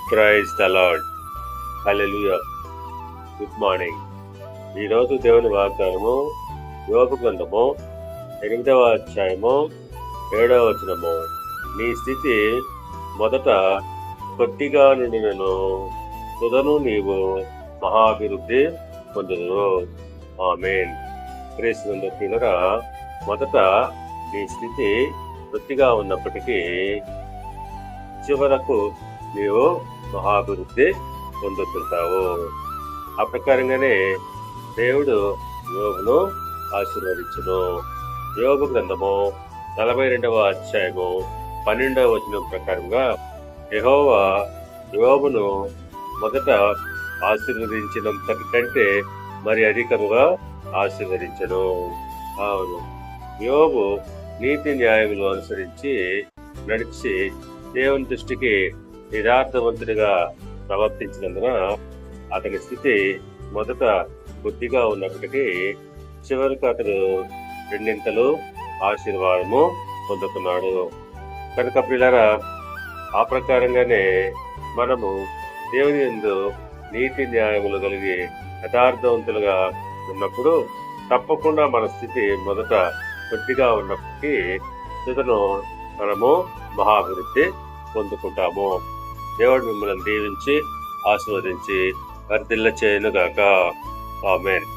Praise the lord. Hallelujah. Good morning. ఈరోజు దేవుని వాగ్దానము యోబు గ్రంథము 8వ అధ్యాయము 7వ వచనము. నీ స్థితి మొదట కొద్దిగా నిండినను తుదను నీవు మహాభివృద్ధి పొందుదువు. ఆమేన్. ప్రియమైన మొదట నీ స్థితి కొద్దిగా ఉన్నప్పటికీ చివరకు నీవు మహాభివృద్ధి పొందుతుంటావు. ఆ ప్రకారంగానే దేవుడు యోబును ఆశీర్వదించును. యోబు గ్రంథము 42వ అధ్యాయము 12వ వచనం ప్రకారంగా యెహోవా యోబును మొదట ఆశీర్వదించినంత కంటే మరి అధికముగా ఆశీర్వదించను. అవును, యోబు నీతి న్యాయములు అనుసరించి నడిచి దేవుని దృష్టికి యథార్థవంతుడిగా ప్రవర్తించినందున అతని స్థితి మొదట కొద్దిగా ఉన్నప్పటికీ చివరికి అతడు రెండింతలు ఆశీర్వాదము పొందుతున్నాడు. కనుక ప్రియులారా, ఆ ప్రకారంగానే మనము దేవుని యందు నీతి న్యాయములు కలిగి యథార్థవంతులుగా ఉన్నప్పుడు తప్పకుండా మన స్థితి మొదట కొద్దిగా ఉన్నప్పటికీ తుదను మనము మహాభివృద్ధి పొందుకుంటాము. దేవుడు మిమ్మల్ని దీవించి ఆశీర్వదించి వర్ధిల్ల చేయనుగాక. ఆమేన్.